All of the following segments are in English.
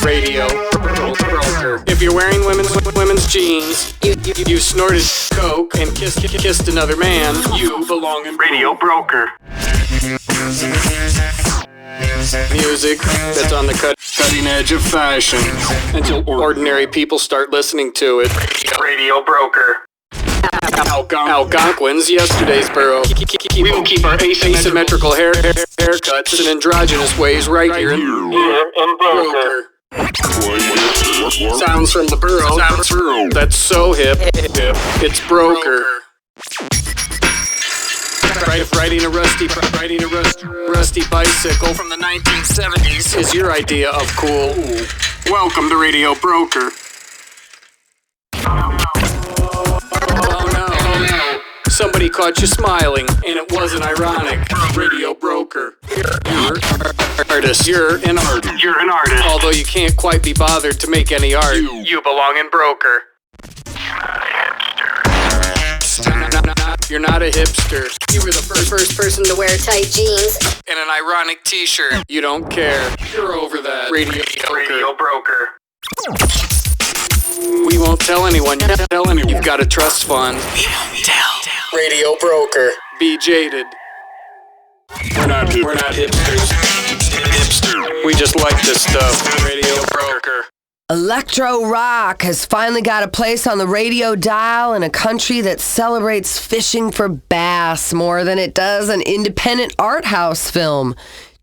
Radio broker. If you're wearing women's jeans, you snorted coke and kissed another man, you belong in Radio Broker. Music that's on the cutting edge of fashion until ordinary people start listening to it. Radio Broker. Algonquins, yesterday's borough. We will keep our asymmetrical haircuts and androgynous ways right here in Broker. Sounds from the borough. That's so hip. It's Broker. Riding a rusty bicycle from the 1970s is your idea of cool. Welcome to Radio Broker. Oh no. Somebody caught you smiling, and it wasn't ironic. Radio Broker. You're an artist. You're an artist. Although you can't quite be bothered to make any art. You belong in Broker. You're not a hipster. You were the first person to wear tight jeans and an ironic t-shirt. You don't care. You're over that. Radio Broker. We won't tell anyone. You've got a trust fund. We won't tell. Radio Broker. Be jaded. We're not hipsters. We just like this stuff. Radio Broker. Electro rock has finally got a place on the radio dial in a country that celebrates fishing for bass more than it does an independent art house film.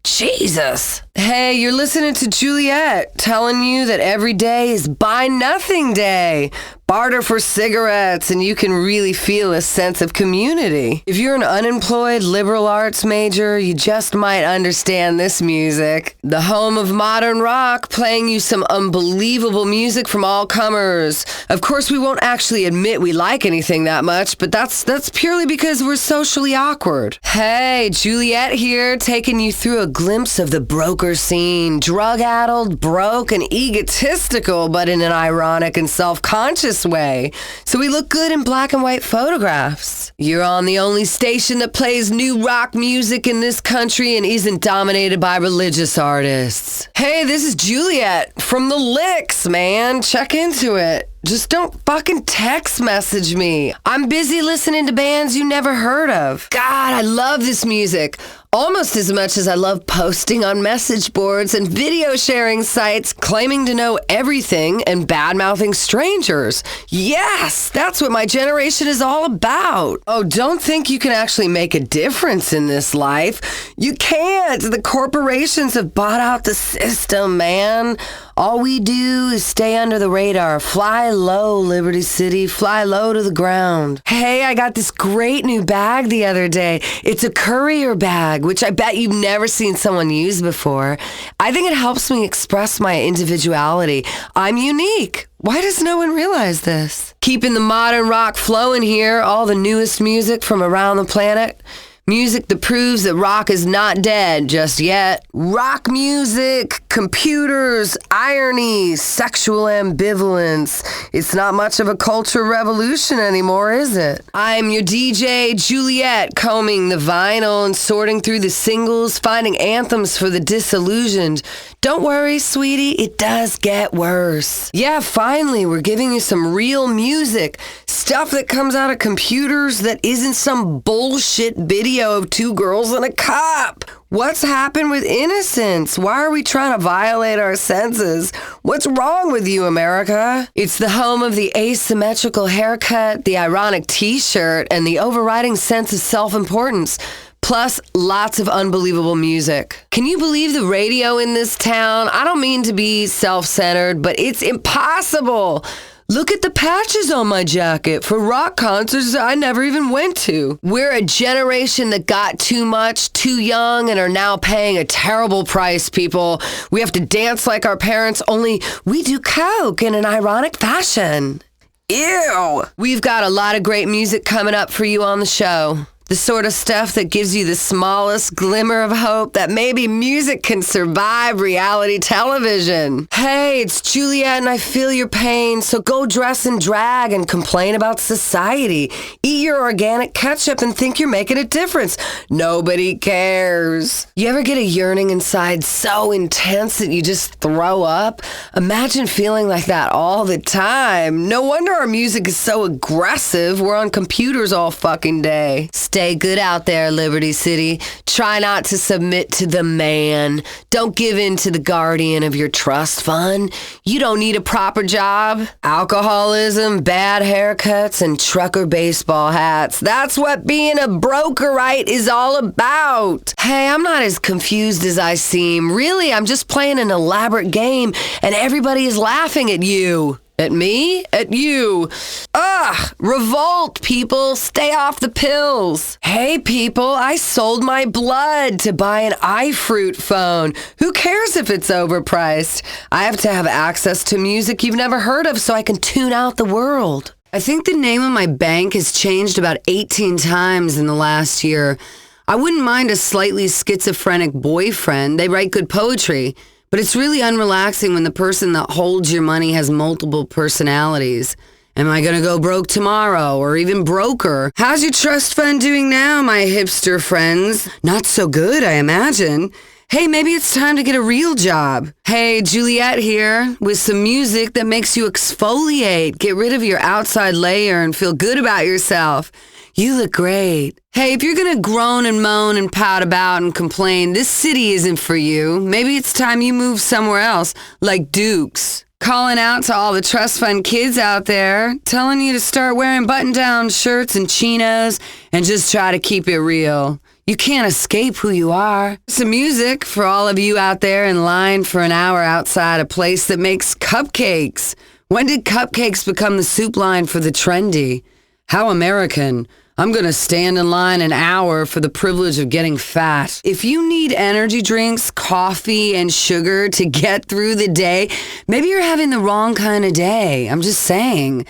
Jesus. Hey, you're listening to Juliette telling you that every day is buy nothing day. Barter for cigarettes and you can really feel a sense of community. If you're an unemployed liberal arts major, you just might understand this music. The home of modern rock, playing you some unbelievable music from all comers. Of course, we won't actually admit we like anything that much, but that's purely because we're socially awkward. Hey, Juliette here, taking you through a glimpse of the broker scene. Drug-addled, broke, and egotistical, but in an ironic and self-conscious way. So we look good in black and white photographs. You're on the only station that plays new rock music in this country and isn't dominated by religious artists. Hey, this is Juliette from the Licks, man. Check into it. Just don't fucking text message me. I'm busy listening to bands you never heard of. God, I love this music. Almost as much as I love posting on message boards and video sharing sites claiming to know everything and bad-mouthing strangers. Yes, that's what my generation is all about. Oh, don't think you can actually make a difference in this life. You can't. The corporations have bought out the system, man. All we do is stay under the radar. Fly low, Liberty City. Fly low to the ground. Hey, I got this great new bag the other day. It's a courier bag, which I bet you've never seen someone use before. I think it helps me express my individuality. I'm unique. Why does no one realize this? Keeping the modern rock flowing here, all the newest music from around the planet. Music that proves that rock is not dead just yet. Rock music, computers, irony, sexual ambivalence. It's not much of a culture revolution anymore, is it? I'm your DJ, Juliette, combing the vinyl and sorting through the singles, finding anthems for the disillusioned. Don't worry, sweetie, it does get worse. Yeah, finally, we're giving you some real music. Stuff that comes out of computers that isn't some bullshit video of two girls and a cop. What's happened with innocence? Why are we trying to violate our senses? What's wrong with you, America? It's the home of the asymmetrical haircut, the ironic t-shirt, and the overriding sense of self-importance. Plus, lots of unbelievable music. Can you believe the radio in this town? I don't mean to be self-centered, but it's impossible. Look at the patches on my jacket for rock concerts I never even went to. We're a generation that got too much, too young, and are now paying a terrible price, people. We have to dance like our parents, only we do coke in an ironic fashion. Ew! We've got a lot of great music coming up for you on the show. The sort of stuff that gives you the smallest glimmer of hope that maybe music can survive reality television. Hey, it's Juliette and I feel your pain, so go dress in drag and complain about society. Eat your organic ketchup and think you're making a difference. Nobody cares. You ever get a yearning inside so intense that you just throw up? Imagine feeling like that all the time. No wonder our music is so aggressive. We're on computers all fucking day. Stay good out there, Liberty City. Try not to submit to the man. Don't give in to the guardian of your trust fund. You don't need a proper job. Alcoholism, bad haircuts, and trucker baseball hats. That's what being a brokerite is all about. Hey, I'm not as confused as I seem. Really, I'm just playing an elaborate game, and everybody is laughing at you. At me? At you. Ugh! Revolt, people! Stay off the pills! Hey, people, I sold my blood to buy an iFruit phone. Who cares if it's overpriced? I have to have access to music you've never heard of so I can tune out the world. I think the name of my bank has changed about 18 times in the last year. I wouldn't mind a slightly schizophrenic boyfriend. They write good poetry. But it's really unrelaxing when the person that holds your money has multiple personalities. Am I gonna go broke tomorrow, or even broker? How's your trust fund doing now, my hipster friends? Not so good, I imagine. Hey, maybe it's time to get a real job. Hey, Juliette here, with some music that makes you exfoliate, get rid of your outside layer, and feel good about yourself. You look great. Hey, if you're gonna groan and moan and pout about and complain, this city isn't for you. Maybe it's time you move somewhere else, like Duke's. Calling out to all the trust fund kids out there, telling you to start wearing button-down shirts and chinos and just try to keep it real. You can't escape who you are. Some music for all of you out there in line for an hour outside a place that makes cupcakes. When did cupcakes become the soup line for the trendy? How American. I'm gonna stand in line an hour for the privilege of getting fat. If you need energy drinks, coffee, and sugar to get through the day, maybe you're having the wrong kind of day. I'm just saying.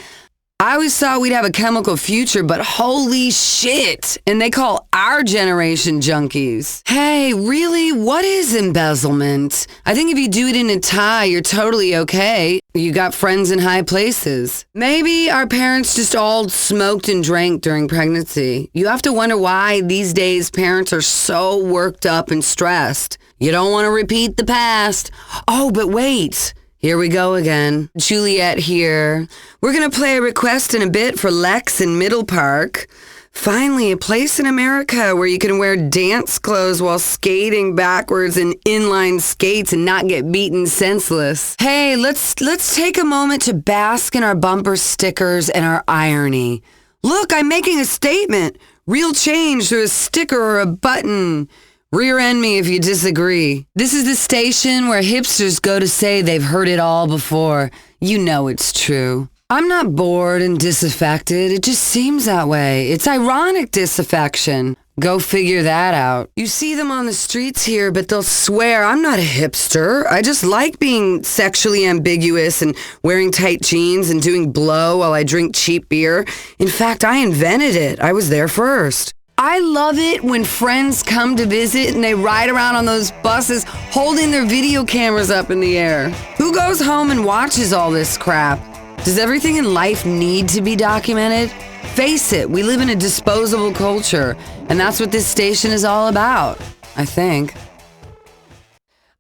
I always thought we'd have a chemical future, but holy shit. And they call our generation junkies. Hey, really? What is embezzlement? I think if you do it in a tie, you're totally okay. You got friends in high places. Maybe our parents just all smoked and drank during pregnancy. You have to wonder why these days parents are so worked up and stressed. You don't want to repeat the past. Oh, but wait. Here we go again. Juliette here. We're gonna play a request in a bit for Lex in Middle Park. Finally, a place in America where you can wear dance clothes while skating backwards in inline skates and not get beaten senseless. Hey, let's take a moment to bask in our bumper stickers and our irony. Look, I'm making a statement. Real change through a sticker or a button. Rear end me if you disagree. This is the station where hipsters go to say they've heard it all before. You know it's true. I'm not bored and disaffected. It just seems that way. It's ironic disaffection. Go figure that out. You see them on the streets here, but they'll swear I'm not a hipster. I just like being sexually ambiguous and wearing tight jeans and doing blow while I drink cheap beer. In fact, I invented it. I was there first. I love it when friends come to visit and they ride around on those buses holding their video cameras up in the air. Who goes home and watches all this crap? Does everything in life need to be documented? Face it, we live in a disposable culture, and that's what this station is all about, I think.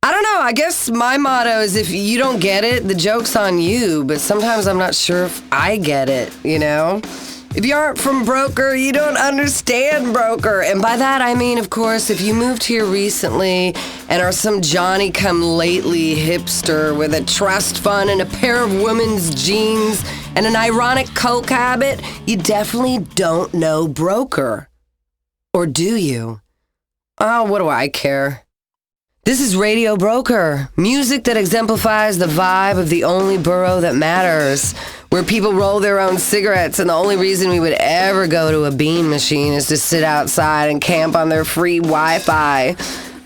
I don't know, I guess my motto is if you don't get it, the joke's on you, but sometimes I'm not sure if I get it, you know? If you aren't from Broker, you don't understand Broker. And by that, I mean, of course, if you moved here recently and are some Johnny-come-lately hipster with a trust fund and a pair of women's jeans and an ironic coke habit, you definitely don't know Broker. Or do you? Oh, what do I care? This is Radio Broker, music that exemplifies the vibe of the only borough that matters, where people roll their own cigarettes and the only reason we would ever go to a bean machine is to sit outside and camp on their free Wi-Fi,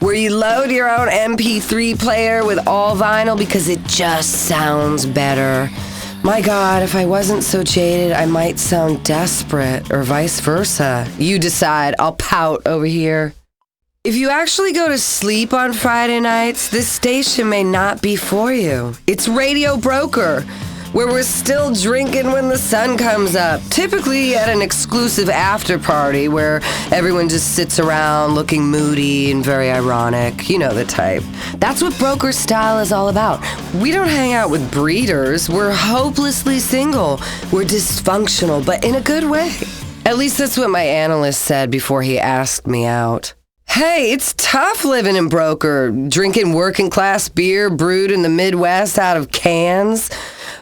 where you load your own MP3 player with all vinyl because it just sounds better. My God, if I wasn't so jaded, I might sound desperate, or vice versa. You decide. I'll pout over here. If you actually go to sleep on Friday nights, this station may not be for you. It's Radio Broker, where we're still drinking when the sun comes up, typically at an exclusive after party where everyone just sits around looking moody and very ironic. You know the type. That's what broker style is all about. We don't hang out with breeders. We're hopelessly single. We're dysfunctional, but in a good way. At least that's what my analyst said before he asked me out. Hey, it's tough living in broker, drinking working class beer brewed in the Midwest out of cans.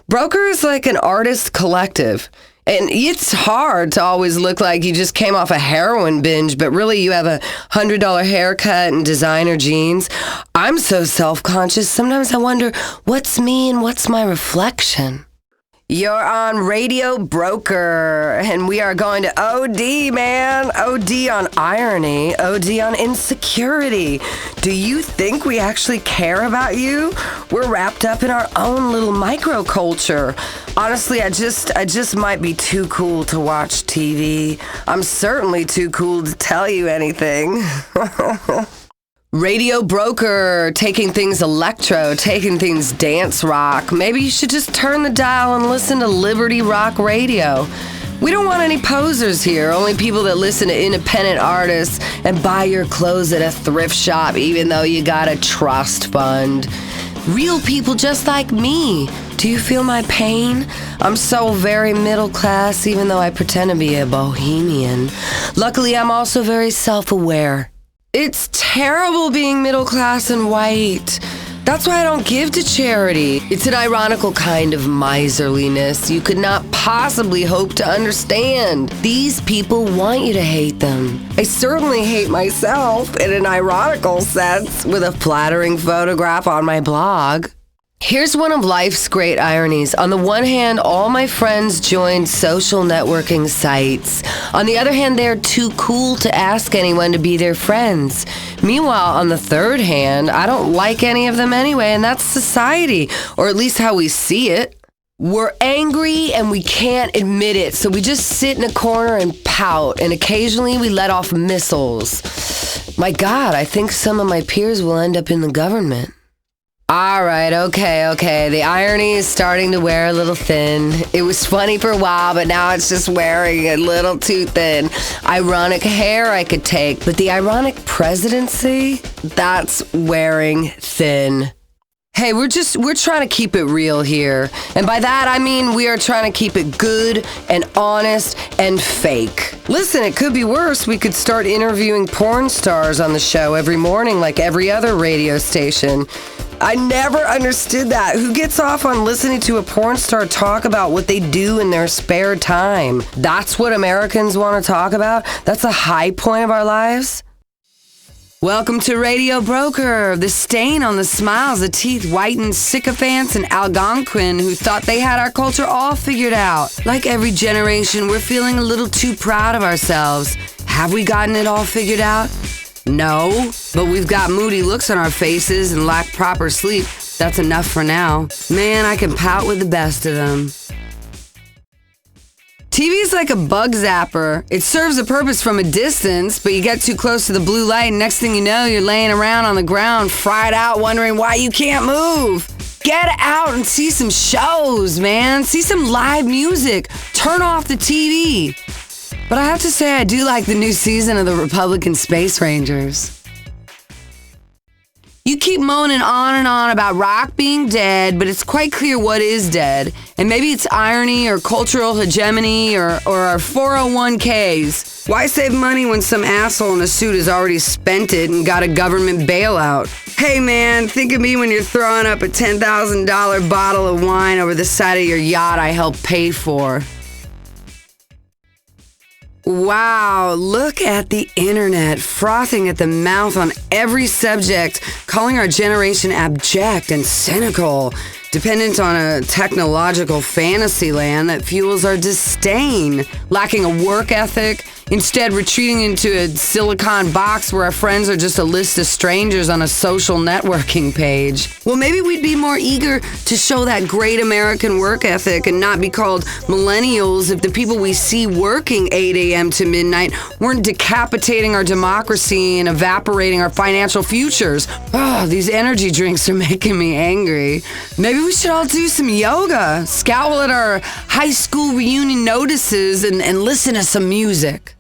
Broker is like an artist collective, and it's hard to always look like you just came off a heroin binge, but really you have a $100 haircut and designer jeans. I'm so self-conscious, sometimes I wonder what's me and what's my reflection. You're on Radio Broker, and we are going to OD, man. OD on irony, OD on insecurity. Do you think we actually care about you? We're wrapped up in our own little microculture. Honestly, I just might be too cool to watch TV. I'm certainly too cool to tell you anything. Radio Broker, taking things electro, taking things dance rock. Maybe you should just turn the dial and listen to Liberty Rock Radio. We don't want any posers here, only people that listen to independent artists and buy your clothes at a thrift shop even though you got a trust fund. Real people just like me. Do you feel my pain? I'm so very middle class even though I pretend to be a bohemian. Luckily, I'm also very self-aware. It's terrible being middle class and white. That's why I don't give to charity. It's an ironical kind of miserliness you could not possibly hope to understand. These people want you to hate them. I certainly hate myself in an ironical sense with a flattering photograph on my blog. Here's one of life's great ironies. On the one hand, all my friends joined social networking sites. On the other hand, they're too cool to ask anyone to be their friends. Meanwhile, on the third hand, I don't like any of them anyway, and that's society, or at least how we see it. We're angry and we can't admit it, so we just sit in a corner and pout, and occasionally we let off missiles. My God, I think some of my peers will end up in the government. All right, okay. The irony is starting to wear a little thin. It was funny for a while, but now it's just wearing a little too thin. Ironic hair I could take, but the ironic presidency, that's wearing thin. Hey, we're trying to keep it real here. And by that, I mean we are trying to keep it good and honest and fake. Listen, it could be worse. We could start interviewing porn stars on the show every morning like every other radio station. I never understood that. Who gets off on listening to a porn star talk about what they do in their spare time? That's what Americans want to talk about? That's the high point of our lives? Welcome to Radio Broker, the stain on the smiles of teeth whitened sycophants and Algonquin who thought they had our culture all figured out. Like every generation, we're feeling a little too proud of ourselves. Have we gotten it all figured out? No, but we've got moody looks on our faces and lack proper sleep. That's enough for now. Man, I can pout with the best of them. TV's like a bug zapper. It serves a purpose from a distance, but you get too close to the blue light and next thing you know, you're laying around on the ground, fried out, wondering why you can't move. Get out and see some shows, man. See some live music. Turn off the TV. But I have to say, I do like the new season of the Republican Space Rangers. You keep moaning on and on about rock being dead, but it's quite clear what is dead. And maybe it's irony or cultural hegemony or our 401ks. Why save money when some asshole in a suit has already spent it and got a government bailout? Hey man, think of me when you're throwing up a $10,000 bottle of wine over the side of your yacht I helped pay for. Wow, look at the internet, frothing at the mouth on every subject, calling our generation abject and cynical. dependent on a technological fantasy land that fuels our disdain, lacking a work ethic, instead retreating into a silicon box where our friends are just a list of strangers on a social networking page. Well, maybe we'd be more eager to show that great American work ethic and not be called millennials if the people we see working 8 a.m. to midnight weren't decapitating our democracy and evaporating our financial futures. Oh, these energy drinks are making me angry. Maybe we should all do some yoga, scowl at our high school reunion notices, and listen to some music.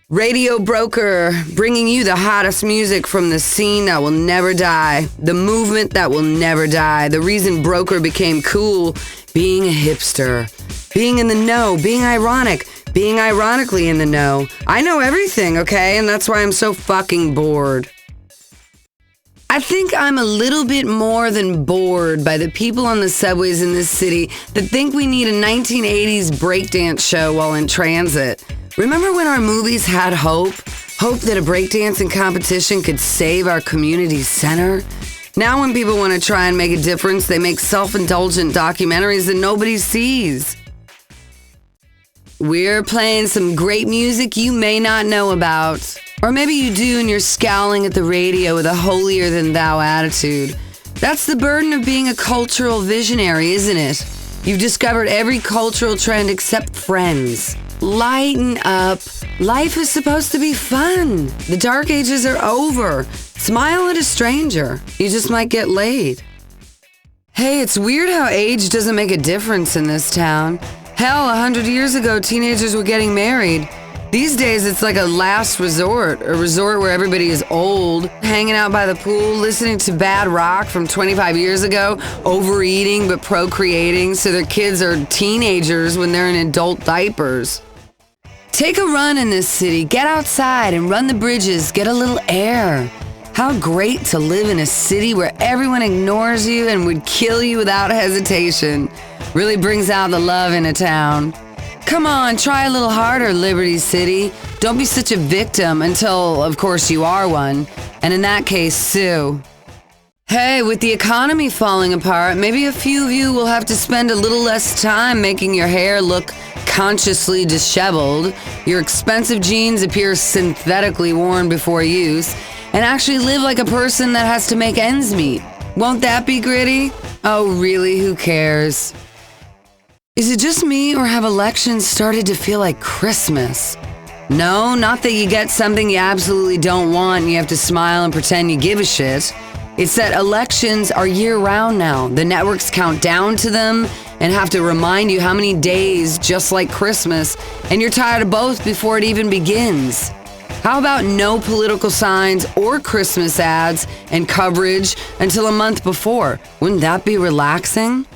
Radio Broker, bringing you the hottest music from the scene that will never die, the movement that will never die, the reason Broker became cool, being a hipster, being in the know, being ironic, being ironically in the know. I know everything, okay? And that's why I'm so fucking bored. I think I'm a little bit more than bored by the people on the subways in this city that think we need a 1980s breakdance show while in transit. Remember when our movies had hope? Hope that a breakdancing competition could save our community center? Now when people want to try and make a difference, they make self-indulgent documentaries that nobody sees. We're playing some great music you may not know about. Or maybe you do and you're scowling at the radio with a holier-than-thou attitude. That's the burden of being a cultural visionary, isn't it? You've discovered every cultural trend except Friends. Lighten up. Life is supposed to be fun. The dark ages are over. Smile at a stranger. You just might get laid. Hey, it's weird how age doesn't make a difference in this town. Hell, 100 years ago, teenagers were getting married. These days, it's like a last resort, a resort where everybody is old, hanging out by the pool, listening to bad rock from 25 years ago, overeating but procreating so their kids are teenagers when they're in adult diapers. Take a run in this city, get outside and run the bridges, get a little air. How great to live in a city where everyone ignores you and would kill you without hesitation. Really brings out the love in a town. Come on, try a little harder, Liberty City. Don't be such a victim until, of course, you are one. And in that case, sue. Hey, with the economy falling apart, maybe a few of you will have to spend a little less time making your hair look consciously disheveled, your expensive jeans appear synthetically worn before use, and actually live like a person that has to make ends meet. Won't that be gritty? Oh, really? Who cares? Is it just me, or have elections started to feel like Christmas? No, not that you get something you absolutely don't want and you have to smile and pretend you give a shit. It's that elections are year-round now. The networks count down to them and have to remind you how many days, just like Christmas, and you're tired of both before it even begins. How about no political signs or Christmas ads and coverage until a month before? Wouldn't that be relaxing?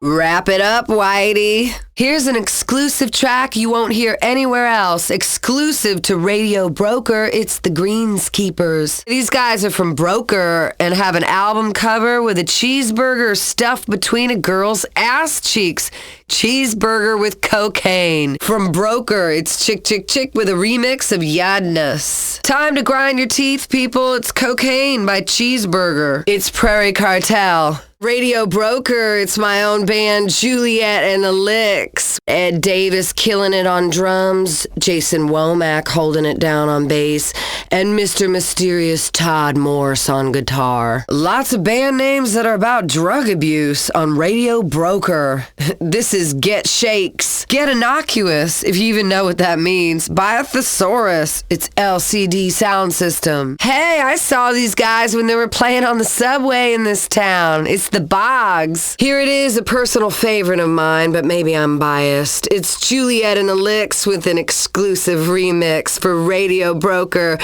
Wrap it up, Whitey. Here's an exclusive track you won't hear anywhere else. Exclusive to Radio Broker, it's the Greenskeepers. These guys are from Broker and have an album cover with a cheeseburger stuffed between a girl's ass cheeks. Cheeseburger with cocaine. From Broker, it's Chick Chick Chick with a remix of Yadness. Time to grind your teeth, people. It's Cocaine by Cheeseburger. It's Prairie Cartel. Radio Broker, it's my own band, Juliette and the Licks. Ed Davis killing it on drums, Jason Womack holding it down on bass, and Mr. Mysterious Todd Morse on guitar. Lots of band names that are about drug abuse on Radio Broker. This is Get Shakes. Get Innocuous, if you even know what that means. Buy a Thesaurus. It's LCD Sound System. Hey, I saw these guys when they were playing on the subway in this town. It's the Bogs. Here it is, a personal favorite of mine, but maybe I'm biased. It's Juliette and the Licks with an exclusive remix for Radio Broker.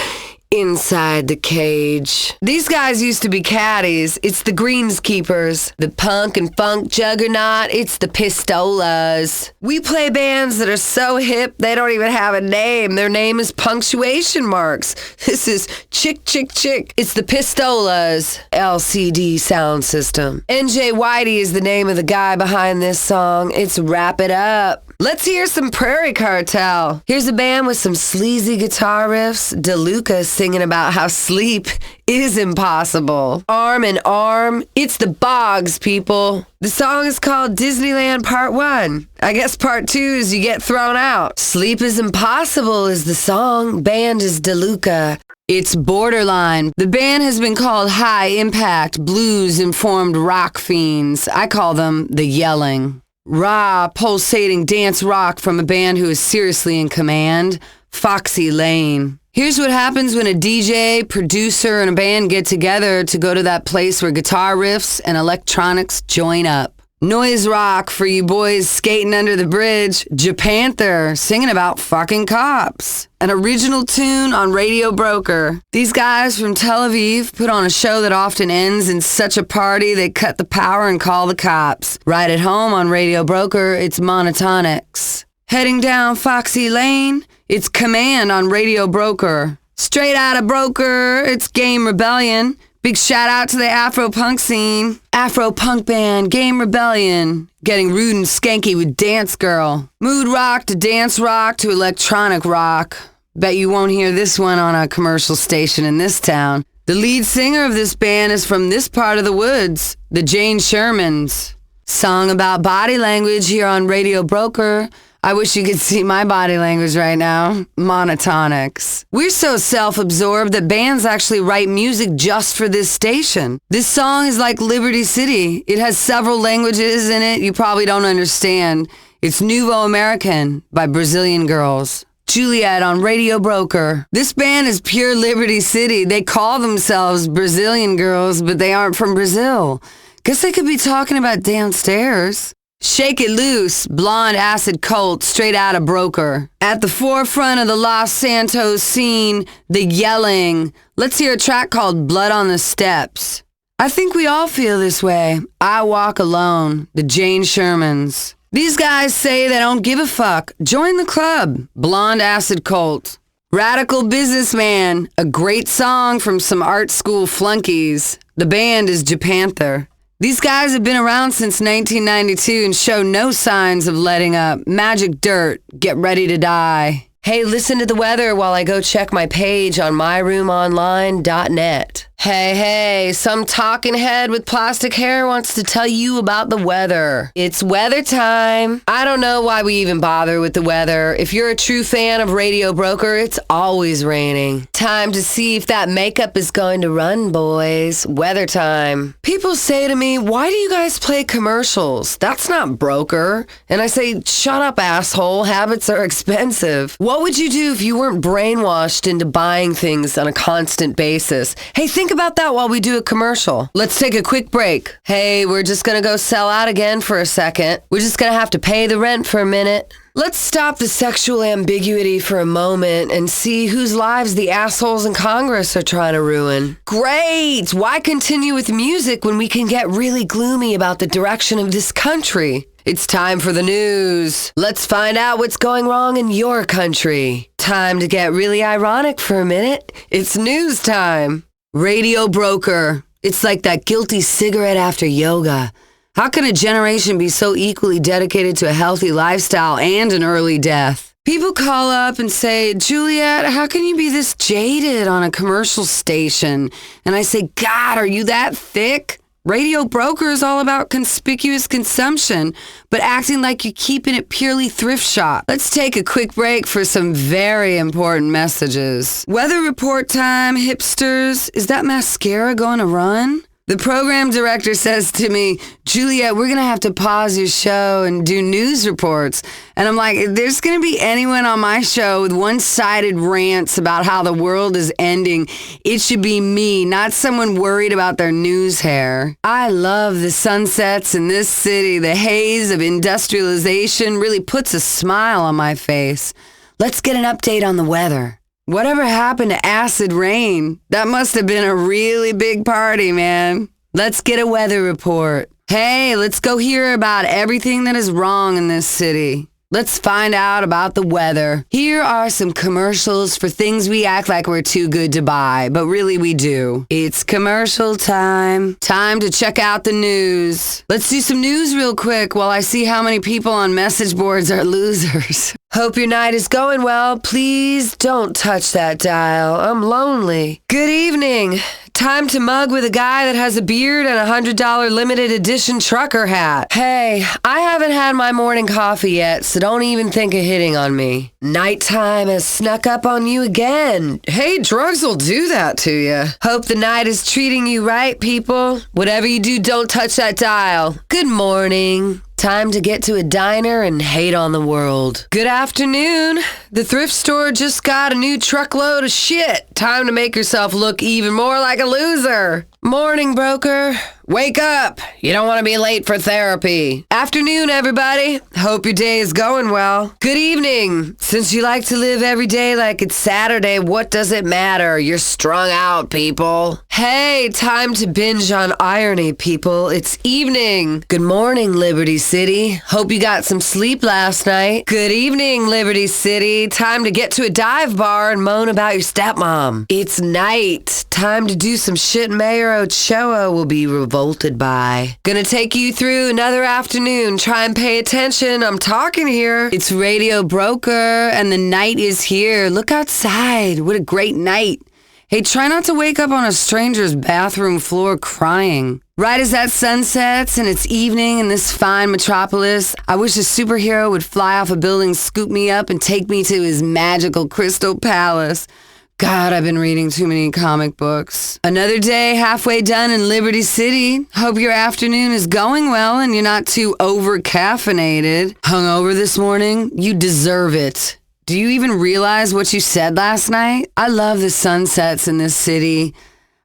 Inside the Cage. These guys used to be caddies. It's the Greenskeepers. The punk and funk juggernaut. It's the Pistolas. We play bands that are so hip they don't even have a name. Their name is punctuation marks. This is Chick Chick Chick. It's the Pistolas. LCD Sound System. NJ Whitey is the name of the guy behind this song. It's Wrap It Up. Let's hear some Prairie Cartel. Here's a band with some sleazy guitar riffs. DeLuca singing about how sleep is impossible. Arm in arm, it's the Bogs, people. The song is called Disneyland Part 1. I guess Part 2 is you get thrown out. Sleep is impossible is the song. Band is DeLuca. It's Borderline. The band has been called high-impact, blues-informed rock fiends. I call them the Yelling. Raw, pulsating dance rock from a band who is seriously in command, Foxy Lane. Here's what happens when a DJ, producer, and a band get together to go to that place where guitar riffs and electronics join up. Noise rock for you boys skating under the bridge. Japanther singing about fucking cops. An original tune on Radio Broker. These guys from Tel Aviv put on a show that often ends in such a party they cut the power and call the cops. Right at home on Radio Broker, it's Monotonics. Heading down Foxy Lane, it's Command on Radio Broker. Straight out of Broker, it's Game Rebellion. Big shout out to the Afro-punk scene. Afro-punk band, Game Rebellion. Getting rude and skanky with Dance Girl. Mood rock to dance rock to electronic rock. Bet you won't hear this one on a commercial station in this town. The lead singer of this band is from this part of the woods, the Jane Shermans. Song about body language here on Radio Broker. I wish you could see my body language right now. Monotonics. We're so self-absorbed that bands actually write music just for this station. This song is like Liberty City. It has several languages in it you probably don't understand. It's Nouveau American by Brazilian Girls. Juliette on Radio Broker. This band is pure Liberty City. They call themselves Brazilian Girls, but they aren't from Brazil. Guess they could be talking about downstairs. Shake It Loose, blonde acid cult straight out of Broker. At the forefront of the Los Santos scene, the Yelling. Let's hear a track called Blood on the Steps. I think we all feel this way. I Walk Alone, the Jane Shermans. These guys say they don't give a fuck. Join the club, blonde acid cult. Radical Businessman, a great song from some art school flunkies. The band is Japanther. These guys have been around since 1992 and show no signs of letting up. Magic Dirt, get ready to die. Hey, listen to the weather while I go check my page on myroomonline.net. Hey, some talking head with plastic hair wants to tell you about the weather. It's weather time. I don't know why we even bother with the weather. If you're a true fan of Radio Broker, it's always raining. Time to see if that makeup is going to run, boys. Weather time. People say to me, why do you guys play commercials? That's not Broker. And I say, shut up, asshole. Habits are expensive. What would you do if you weren't brainwashed into buying things on a constant basis? Hey, think about that while we do a commercial. Let's take a quick break. Hey, we're just gonna go sell out again for a second. We're just gonna have to pay the rent for a minute. Let's stop the sexual ambiguity for a moment and see whose lives the assholes in Congress are trying to ruin. Great! Why continue with music when we can get really gloomy about the direction of this country? It's time for the news. Let's find out what's going wrong in your country. Time to get really ironic for a minute. It's news time. Radio Broker. It's like that guilty cigarette after yoga. How can a generation be so equally dedicated to a healthy lifestyle and an early death? People call up and say, Juliette, how can you be this jaded on a commercial station? And I say, God, are you that thick? Radio Broker is all about conspicuous consumption, but acting like you're keeping it purely thrift shop. Let's take a quick break for some very important messages. Weather report time, hipsters. Is that mascara going to run? The program director says to me, Juliette, we're going to have to pause your show and do news reports. And I'm like, if there's going to be anyone on my show with one-sided rants about how the world is ending, it should be me, not someone worried about their news hair. I love the sunsets in this city. The haze of industrialization really puts a smile on my face. Let's get an update on the weather. Whatever happened to acid rain? That must have been a really big party, man. Let's get a weather report. Hey, let's go hear about everything that is wrong in this city. Let's find out about the weather. Here are some commercials for things we act like we're too good to buy, but really we do. It's commercial time. Time to check out the news. Let's do some news real quick while I see how many people on message boards are losers. Hope your night is going well. Please don't touch that dial. I'm lonely. Good evening. Time to mug with a guy that has a beard and a $100 limited edition trucker hat. Hey, I haven't had my morning coffee yet, so don't even think of hitting on me. Nighttime has snuck up on you again. Hey, drugs will do that to you. Hope the night is treating you right, people. Whatever you do, don't touch that dial. Good morning. Time to get to a diner and hate on the world. Good afternoon. The thrift store just got a new truckload of shit. Time to make yourself look even more like a loser. Morning, broker. Wake up. You don't want to be late for therapy. Afternoon, everybody. Hope your day is going well. Good evening. Since you like to live every day like it's Saturday, what does it matter? You're strung out, people. Hey, time to binge on irony, people. It's evening. Good morning, Liberty City. Hope you got some sleep last night. Good evening, Liberty City. Time to get to a dive bar and moan about your stepmom. It's night. Time to do some shit Mayor Ochoa will be revolted by. Gonna take you through another afternoon. Try and pay attention. I'm talking here. It's Radio Broker, and the night is here. Look outside. What a great night. Hey, try not to wake up on a stranger's bathroom floor crying. Right as that sun sets and it's evening in this fine metropolis, I wish a superhero would fly off a building, scoop me up, and take me to his magical crystal palace. God, I've been reading too many comic books. Another day halfway done in Liberty City. Hope your afternoon is going well and you're not too over-caffeinated. Hungover this morning? You deserve it. Do you even realize what you said last night? I love the sunsets in this city.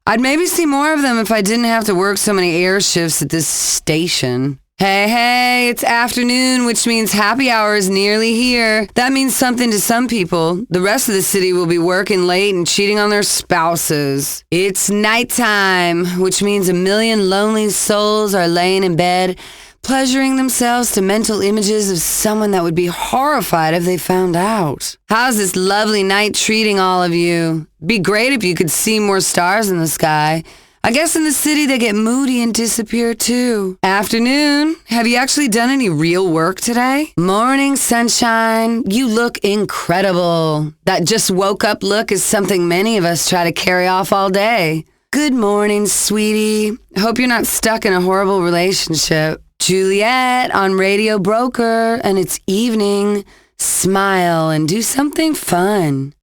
I'd maybe see more of them if I didn't have to work so many air shifts at this station. Hey, it's afternoon, which means happy hour is nearly here. That means something to some people. The rest of the city will be working late and cheating on their spouses. It's nighttime, which means a million lonely souls are laying in bed, pleasuring themselves to mental images of someone that would be horrified if they found out. How's this lovely night treating all of you? Be great if you could see more stars in the sky. I guess in the city they get moody and disappear too. Afternoon. Have you actually done any real work today? Morning, sunshine. You look incredible. That just woke up look is something many of us try to carry off all day. Good morning, sweetie. Hope you're not stuck in a horrible relationship. Juliette on Radio Broker, and it's evening. Smile and do something fun.